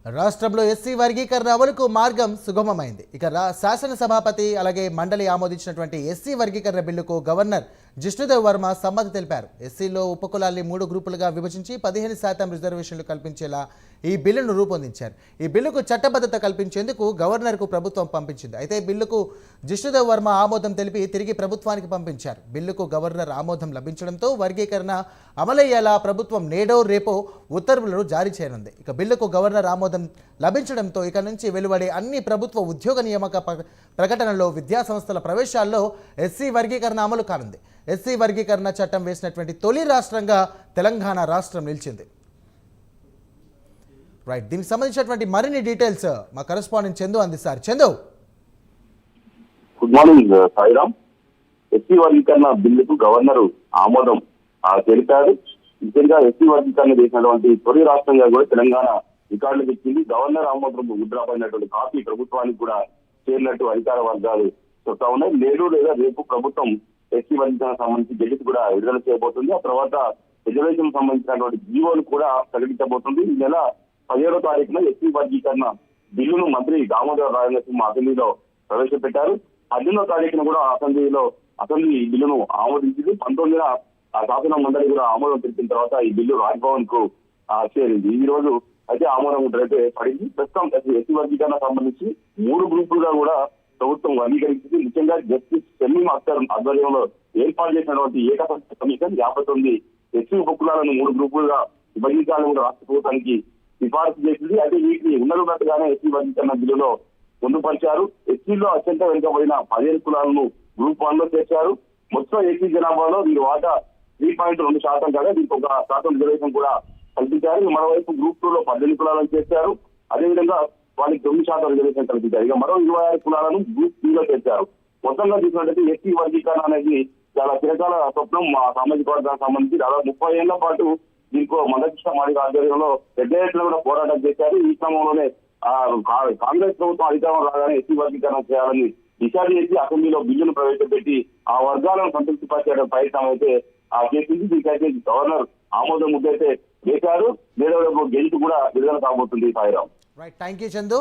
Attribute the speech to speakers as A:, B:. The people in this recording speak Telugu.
A: రాష్ట్రంలో ఎస్సీ వర్గీకరణ అమలుకు మార్గం సుగమమైంది. ఇక శాసనసభాపతి అలాగే మండలి ఆమోదించినటువంటి ఎస్సీ వర్గీకరణ బిల్లుకు గవర్నర్ జిష్ణుదేవ్ వర్మ సమ్మతి తెలిపారు. ఎస్సీలో ఉపకులాల్ని 3 గ్రూపులుగా విభజించి 15% రిజర్వేషన్లు కల్పించేలా ఈ బిల్లును రూపొందించారు. ఈ బిల్లుకు చట్టబద్ధత కల్పించేందుకు గవర్నర్కు ప్రభుత్వం పంపించింది. అయితే బిల్లుకు జిష్ణుదేవ్ వర్మ ఆమోదం తెలిపి తిరిగి ప్రభుత్వానికి పంపించారు. బిల్లుకు గవర్నర్ ఆమోదం లభించడంతో వర్గీకరణ అమలయ్యేలా ప్రభుత్వం నేడో రేపో ఉత్తర్వులను జారీ చేయనుంది. ఇక బిల్లుకు గవర్నర్ ఆమోదం లభించడంతో ఇక నుంచి వెలువడే అన్ని ప్రభుత్వ ఉద్యోగ నియామక ప్రకటనలో విద్యాసంస్థల ప్రవేశాల్లో ఎస్సీ వర్గీకరణ అమలు కానుంది. ఎస్సీ వర్గీకరణ చట్టం వేసినటువంటి తొలి రాష్ట్రంగా తెలంగాణ రాష్ట్రం నిలిచింది. రైట్, దీనికి సంబంధించినటువంటి మరిన్ని డీటెయిల్స్ మా కరెస్పాండెంట్ చందు అందిస్తారు. Chandu,
B: good morning Sairam. SC వర్గీకరణ బిల్లుకు గవర్నర్ ఆమోదం తెలిపారు. ముఖ్యంగా ఎస్సీ వర్గీకరణ చేసినటువంటి తొలి రాష్ట్రంగా కూడా తెలంగాణ రికార్డులు తెచ్చింది. గవర్నర్ ఆమోదం ముద్రపడినటువంటి కాపీ ప్రభుత్వానికి కూడా చేరినట్టు అధికార వర్గాలు చెప్తా ఉన్నాయి. నేడు లేదా రేపు ప్రభుత్వం ఎస్సీ వర్గీకరణ సంబంధించి గెలిచి కూడా విడుదల చేయబోతుంది. ఆ తర్వాత రిజర్వేషన్ సంబంధించినటువంటి జీవోలు కూడా ప్రకటించబోతుంది. ఈ నెల 17వ తారీఖున ఎస్సీ వర్గీకరణ బిల్లును మంత్రి దామోదర రాజనరసింహ అసెంబ్లీలో ప్రవేశపెట్టారు. 18వ తారీఖున కూడా అసెంబ్లీ బిల్లును ఆమోదించింది. 19న శాసన మండలి కూడా ఆమోదం తెలిపిన తర్వాత ఈ బిల్లు రాజ్భవన్ కు చేరింది. ఈ రోజు అయితే ఆమోదం అయితే పడింది. ప్రస్తుతం ఎస్సీ వర్గీకరణ సంబంధించి 3 గ్రూపులుగా కూడా ప్రభుత్వం వర్గీకరించింది. ముఖ్యంగా జస్టిస్ షమీం అఖ్తర్ ఆధ్వర్యంలో ఏర్పాటు చేసినటువంటి ఏకపక్ష కమిషన్ 59 ఎస్సీ ఉపకులాలను 3 గ్రూపులుగా విభజించాలని కూడా రాష్ట్ర ప్రభుత్వానికి సిఫారసు చేసింది. అయితే వీటిని ఉన్నట్టుగానే ఎస్సీ వర్గీకరణ బిల్లులో పొందుపరిచారు. ఎస్సీలో అత్యంత వెనుకబడిన 15 కులాలను గ్రూప్ 1 లో చేర్చారు. మొత్తం ఎస్సీ జనాభాలో వీరి వాటా 3.2% కాగా దీనికి 1% రిజర్వేషన్ కూడా కల్పించారు. మరోవైపు గ్రూప్ 2 లో 18 కులాలను చేర్చారు. అదేవిధంగా వాళ్ళకి 9% రిజర్వేషన్ కల్పించారు. ఇక మరో 26 కులాలను గ్రూప్ 3 లో చేర్చారు. మొత్తంగా చూసినట్టయితే ఎస్సీ వర్గీకరణ అనేది చాలా చిరకాల స్వప్నం. మా సామాజిక వర్గానికి సంబంధించి దాదాపు 30 ఏళ్ల పాటు దీనికి మందకృష్ణ మాదిగ ఆధ్వర్యంలో పెద్ద ఎత్తున కూడా పోరాటం చేశారు. ఈ క్రమంలోనే కాంగ్రెస్ ప్రభుత్వం అధికారం రాగానే ఎస్సీ వర్గీకరణ చేయాలని డిసైడ్ చేసి అసెంబ్లీలో బిల్లును ప్రవేశపెట్టి ఆ వర్గాలను సంతృప్తి పరిచే ప్రయత్నం అయితే చేసింది. దీనికైతే గవర్నర్ ఆమోదం ముద్దైతే వేశారు. నేడు గెలుపు కూడా విడుదల కాబోతుంది. Sairam.
A: Right, thank you Chandu.